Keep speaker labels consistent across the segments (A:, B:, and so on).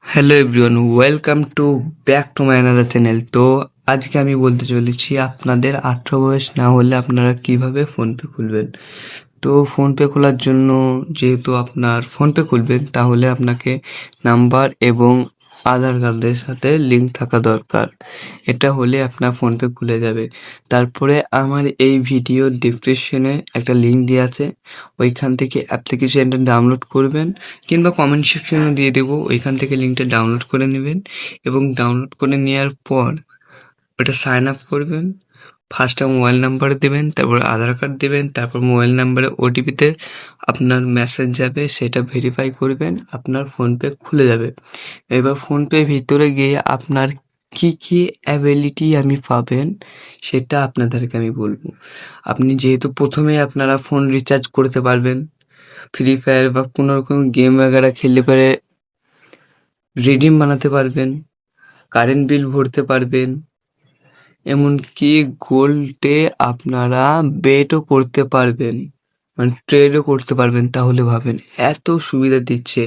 A: Hello everyone, welcome to back to my another channel. তো আজকে আমি বলতে চলেছি আপনাদের 18 বয়স না হলে আপনারা কিভাবে ফোনপে খুলবেন। তো ফোনপে খোলার জন্য যেহেতু আপনার ফোনপে খুলবেন তাহলে আপনাকে নাম্বার এবং আধার কার্ডের সাথে লিঙ্ক থাকা দরকার। এটা হলে আপনার ফোনপে খুলে যাবে। তারপরে আমার এই ভিডিওর ডিসক্রিপশনে একটা লিঙ্ক দেওয়া আছে, ওইখান থেকে অ্যাপ্লিকেশনটা ডাউনলোড করবেন, কিংবা কমেন্ট সেকশনে দিয়ে দেবো, ওইখান থেকে লিঙ্কটা ডাউনলোড করে নেবেন এবং ডাউনলোড করে নেওয়ার পর ওটা সাইন আপ করবেন। ফার্স্টে মোবাইল নাম্বার দেবেন, তারপর আধার কার্ড দেবেন, তারপর মোবাইল নাম্বারে ওটিপিতে আপনার মেসেজ যাবে, সেটা ভেরিফাই করবেন, আপনার ফোনপে খুলে যাবে। এবার ফোনপে ভিতরে গিয়ে আপনার কি কি অ্যাবিলিটি আমি পাবেন সেটা আপনাদেরকে আমি বলবো। আপনি যেহেতু প্রথমে আপনারা ফোন রিচার্জ করতে পারবেন, ফ্রি ফায়ার বা কোনো রকম গেম वगैरह খেললে পরে রিডিম বানাতে পারবেন, কারেন্ট বিল ভরতে পারবেন, এমনকি গোল্ডে আপনারা বেটও করতে পারবেন, মানে ট্রেডও করতে পারবেন। তাহলে ভাবেন এত সুবিধা দিচ্ছে,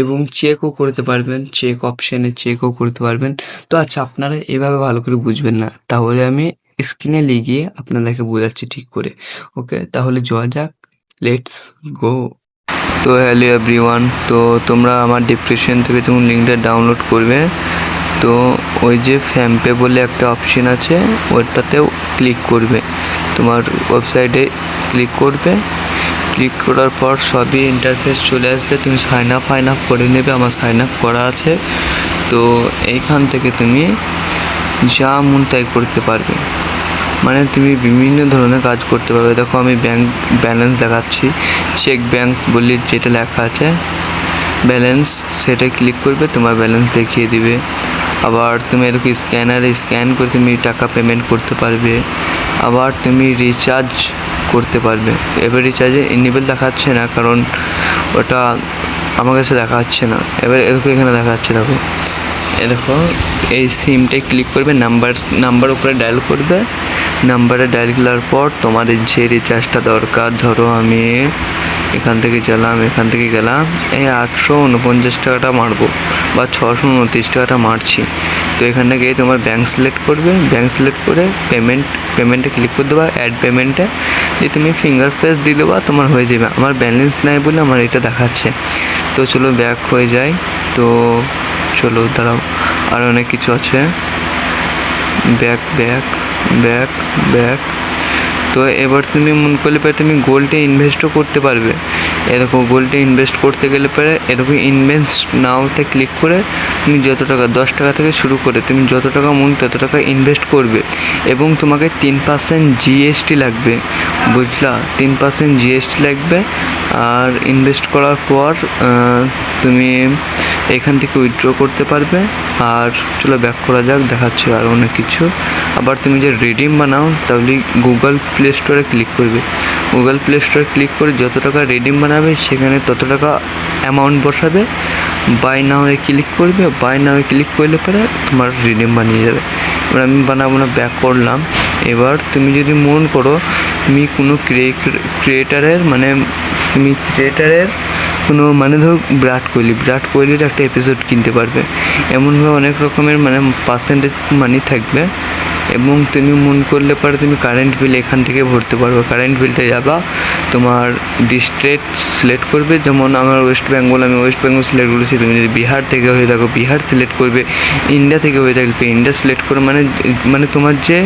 A: এবং চেকও করতে পারবেন, চেক অপশানে চেকও করতে পারবেন। তো আচ্ছা, আপনারা এভাবে ভালো করে বুঝবেন না, তাহলে আমি স্ক্রিনে লিখিয়ে আপনাদেরকে বোঝাচ্ছি ঠিক করে। ওকে, তাহলে যাওয়া যাক, লেটস গো। তো হ্যালো এভরিওয়ান, তো তোমরা আমার ডিসক্রিপশন থেকে তুমি লিঙ্কটা ডাউনলোড করবে। তো ওই যে ফোনপে বলে একটা অপশন আছে, ওইটাতেও ক্লিক করবে, তোমার ওয়েবসাইটে ক্লিক করবে। ক্লিক করার পর সবই ইন্টারফেস চলে আসবে, তুমি সাইন আপ করে নেবে। আমার সাইন আপ করা আছে। তো এইখান থেকে তুমি যা মন তাই করতে পারবে, মানে তুমি বিভিন্ন ধরনের কাজ করতে পারবে। দেখো আমি ব্যাংক ব্যালেন্স দেখাচ্ছি, চেক ব্যাংক বলে যেটা লেখা আছে ব্যালেন্স, সেটা ক্লিক করবে, তোমার ব্যালেন্স দেখিয়ে দিবে। আবার তুমি এরকম স্ক্যানারে স্ক্যান করে তুমি টাকা পেমেন্ট করতে পারবে। আবার তুমি রিচার্জ করতে পারবে। এবার রিচার্জে ইনেবল দেখাচ্ছে না, কারণ ওটা আমার কাছে দেখাচ্ছে না। এবার এরকম এখানে দেখাচ্ছে, দেখো দেখো এই সিমটাই ক্লিক করবে, নাম্বার উপরে ডায়াল করবে। নাম্বারে ডায়াল করার পর তোমার যে রিচার্জটা দরকার, ধরো আমি এখান থেকে গেলাম এই 849 টাকাটা মারবো বা 629 টাকাটা মারছি। তো এখানে গিয়ে তোমার ব্যাঙ্ক সিলেক্ট করবে, ব্যাঙ্ক সিলেক্ট করে পেমেন্টে ক্লিক করে দেবা। অ্যাড পেমেন্টে দিয়ে তুমি ফিঙ্গার প্রিন্ট দিয়ে দেবা, তোমার হয়ে যাবে। আমার ব্যালেন্স নাই বলে আমার এটা দেখাচ্ছে। তো চলো ব্যাক হয়ে যায়। তো চলো দাঁড়াও, আর অনেক কিছু আছে, ব্যাক ব্যাক ব্যাক ব্যাক। তো এবার তুমি মন করলে পরে তুমি গোল্ডে ইনভেস্টও করতে পারবে। এরকম গোল্ডে ইনভেস্ট করতে গেলে পরে এরকম ইনভেস্ট নাওতে ক্লিক করে তুমি যত টাকা, 10 টাকা থেকে শুরু করে তুমি যত টাকা মন তত টাকা ইনভেস্ট করবে, এবং তোমাকে 3% জিএসটি লাগবে, বুঝলা? 3% জিএসটি লাগবে। আর ইনভেস্ট করার পর তুমি এখান থেকে উইথড্র করতে পারবে। আর চলো ব্যাক করা যাক, দেখাচ্ছি আর অনেক কিছু। আবার তুমি যে রিডিম বানাও, তাহলে গুগল প্লে স্টোরে ক্লিক করবে। গুগল প্লে স্টোরে ক্লিক করে যত টাকা রিডিম বানাবে সেখানে তত টাকা অ্যামাউন্ট বসাবে। বাই নাওয়ে ক্লিক করবে, বাই নাওয়ে ক্লিক করলে পরে তোমার রিডিম বানিয়ে যাবে। এবার আমি বানাবো না, ব্যাক করলাম। এবার তুমি যদি মন করো তুমি কোনো ক্রিয়েটারের কোনো ধরো বিরাট কোহলির একটা এপিসোড কিনতে পারবে। এমনভাবে অনেক রকমের পার্সেন্টেজ মানি থাকবে। এবং তুমি মন করলে পরে তুমি কারেন্ট বিল এখান থেকে ভরতে পারবে। কারেন্ট বিলটা যাবা, তোমার ডিস্ট্রিক্ট সিলেক্ট করবে, যেমন আমার ওয়েস্ট বেঙ্গল, আমি ওয়েস্ট বেঙ্গল সিলেক্ট করেছি। তুমি যদি বিহার থেকে হয়ে থাকো বিহার সিলেক্ট করবে, ইন্ডিয়া থেকে হয়ে থাকবে ইন্ডিয়া সিলেক্ট করে, মানে তোমার যে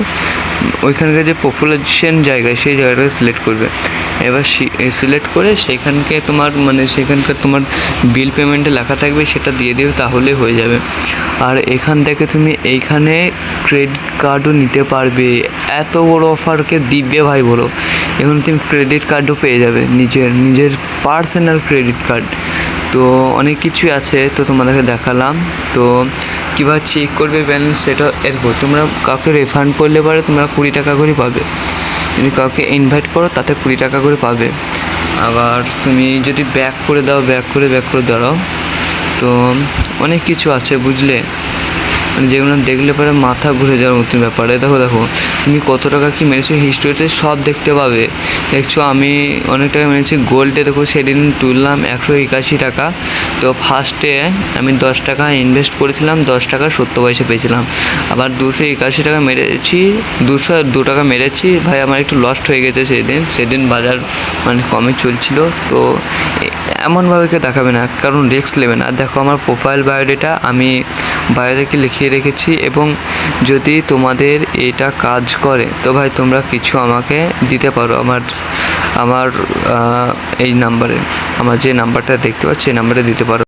A: ওইখানকার যে পপুলেশন জায়গায় সেই জায়গাটাকে সিলেক্ট করবে। এবার সিলেক্ট করে সেইখানকে সেখানকার তোমার বিল পেমেন্টে লেখা থাকবে, সেটা দিয়ে দেবে, তাহলে হয়ে যাবে। আর এখান থেকে তুমি এইখানে ক্রেডিট কার্ডও নিতে পারবে। এত বড় অফারকে দিবে ভাই বলো। এখন তুমি ক্রেডিট কার্ডও পেয়ে যাবে, নিজের পার্সোনাল ক্রেডিট কার্ড। তো অনেক কিছুই আছে, তো তোমাদেরকে দেখালাম। তো কীভাবে চেক করবে ব্যালেন্স সেটা এরকম, তোমরা কাউকে রেফান্ড করলে পরে তোমরা 20 টাকা করে পাবে। যদি কাউকে ইনভাইট করো তাতে 20 টাকা করে পাবে। আবার তুমি যদি ব্যাক করে দাঁড়াও, তো অনেক কিছু আছে, বুঝলে? যেগুলো দেখলে পরে মাথা ঘুরে যাওয়ার মতন ব্যাপার। দেখো তুমি কত টাকা কি মেরেছো, হিস্ট্রিতে সব দেখতে পাবে। দেখছো আমি অনেক টাকা মেরেছি। গোল্ডে দেখো সেদিন তুললাম 181 টাকা। তো ফার্স্টে আমি 10 টাকা ইনভেস্ট করেছিলাম, 10 টাকা 70 পয়সা পেয়েছিলাম। আবার 281 টাকা মেরেছি, 202 টাকা মেরেছি। ভাই আমার একটু লস্ট হয়ে গেছে সেদিন বাজার মানে কমে চলছিল। তো এমনভাবে কেউ দেখাবে না, কারণ রিস্ক নেবে না। দেখো আমার প্রোফাইল বায়োডেটা আমি বায়োতে লিখিয়ে রেখেছি, এবং যদি তোমাদের এটা কাজ করে তো ভাই তোমরা কিছু আমাকে দিতে পারো আমার এই নাম্বারে, আমার যে নাম্বারটা দেখতে পাচ্ছি এই নাম্বারে দিতে পারো।